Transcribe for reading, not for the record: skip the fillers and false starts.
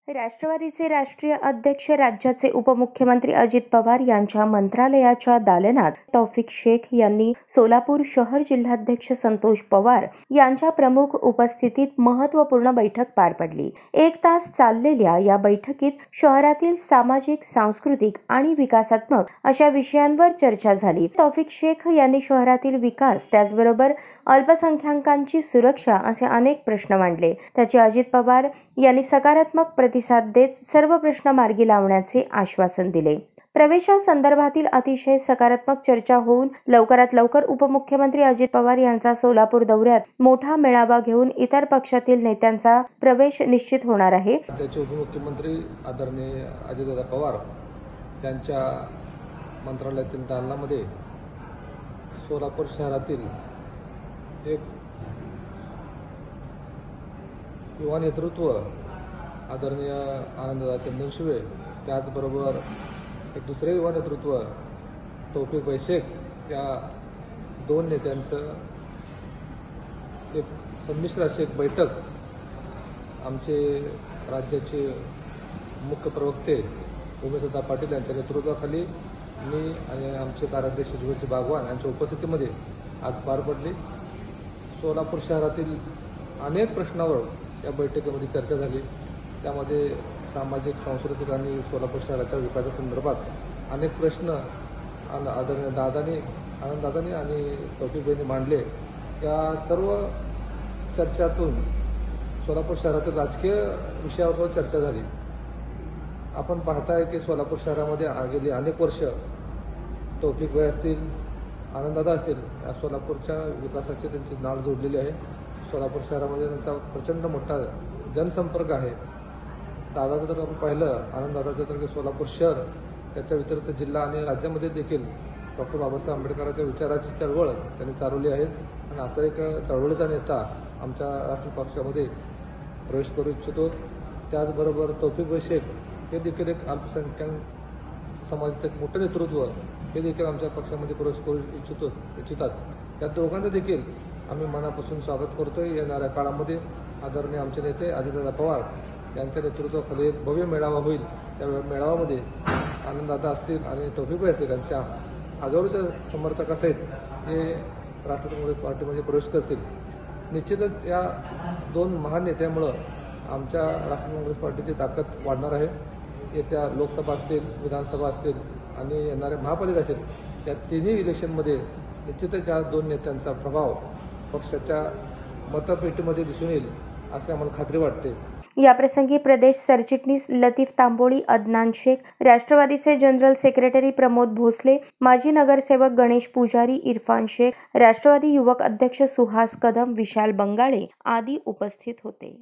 राष्ट्रवादीचे राष्ट्रीय अध्यक्ष राज्याचे उपमुख्यमंत्री अजित पवार यांच्या मंत्रालयाच्या दालनात तौफिक शेख यांनी सोलापूर शहर जिल्हाध्यक्ष संतोष पवार यांच्या प्रमुख उपस्थितीत महत्त्वपूर्ण बैठक पार पडली। 1 तास चाललेल्या या बैठकीत शहरातील सामाजिक, सांस्कृतिक आणि विकासात्मक अशा विषयांवर चर्चा झाली। तौफिक शेख यांनी शहरातील विकास त्याचबरोबर अल्पसंख्याकांची सुरक्षा असे अनेक प्रश्न मांडले। त्याचे अजित पवार यांनी सकारात्मक प्रतिसाद देत सर्व प्रश्न मार्गी लावण्याचे आश्वासन दिले। प्रवेशासंदर्भातील अतिशय सकारात्मक चर्चा होऊन लवकरात लवकर उपमुख्यमंत्री अजित पवार यांचा सोलापूर दौऱ्यात मोठा मेळावा घेऊन इतर पक्षातील नेत्यांचा प्रवेश निश्चित होणार आहे। राज्याचे उपमुख्यमंत्री आदरणीय अजितदादा पवार यांच्या मंत्रालयातील दालनामध्ये सोलापूर शहरातील एक युवा नेतृत्व आदरणीय आनंददादा चंदनशिवे, त्याचबरोबर एक दुसरे युवा नेतृत्व तौफिक शेख या दोन नेत्यांचं एक संमिश्र अशी एक बैठक आमचे राज्याचे मुख्य प्रवक्ते उमेशदा पाटील यांच्या नेतृत्वाखाली मी आणि आमचे कार्याध्यक्ष जुगलजी बागवान यांच्या उपस्थितीमध्ये आज पार पडली। सोलापूर शहरातील अनेक प्रश्नावर या बैठकीमध्ये चर्चा झाली। त्यामध्ये सामाजिक, सांस्कृतिक आणि सोलापूर शहराच्या विकासासंदर्भात अनेक प्रश्न आदरणीय आनंददादांनी आणि तौफिकभाईंनी मांडले। या सर्व चर्चातून सोलापूर शहरातील राजकीय विषयावर चर्चा झाली। आपण पाहताय की सोलापूर शहरामध्ये गेली अनेक वर्ष तौफिकभाई असतील, आनंददादा असतील, या सोलापूरच्या विकासाची त्यांची नाळ जोडलेली आहे। सोलापूर शहरामध्ये त्यांचा प्रचंड मोठा जनसंपर्क आहे। दादाचं जर आपण पाहिलं, आनंददादाचं तर सोलापूर शहर त्याच्या व्यतिरिक्त जिल्हा आणि राज्यामध्ये देखील डॉक्टर बाबासाहेब आंबेडकरांच्या विचाराची चळवळ त्यांनी चालवली आहे आणि असा एक चळवळीचा नेता आमच्या राष्ट्रीय पक्षामध्ये प्रवेश करू इच्छितो। त्याचबरोबर तौफिक शेख हे देखील एक अल्पसंख्याक समाजाचं एक मोठं नेतृत्व हे देखील आमच्या पक्षामध्ये प्रवेश करू इच्छितात। या दोघांचं देखील आम्ही मनापासून स्वागत करतोय। येणाऱ्या काळामध्ये आदरणीय आमचे नेते अजितदादा पवार यांच्या नेतृत्वाखाली एक भव्य मेळावा होईल। त्या मेळाव्यामध्ये आनंददादा असतील आणि तौफिकभाई असतील यांच्या हजारोच्या समर्थकासहित हे राष्ट्रवादी काँग्रेस पार्टीमध्ये प्रवेश करतील। निश्चितच या दोन महान नेत्यामुळं आमच्या राष्ट्रवादी काँग्रेस पार्टीची ताकद वाढणार आहे। येत्या लोकसभा असतील, विधानसभा असतील आणि येणाऱ्या महापालिका असेल, या तिन्ही इलेक्शनमध्ये निश्चितच या दोन नेत्यांचा प्रभाव पक्षाच्या मतपेटीमध्ये दिसून येईल असे आम्हाला खात्री वाटते। या प्रसंगी प्रदेश सरचिटणीस लतीफ तांबोळी, अदनान शेख, राष्ट्रवादीचे जनरल सेक्रेटरी प्रमोद भोसले, माजी नगरसेवक गणेश पुजारी, इरफान शेख, राष्ट्रवादी युवक अध्यक्ष सुहास कदम, विशाल बंगाळे आदी उपस्थित होते।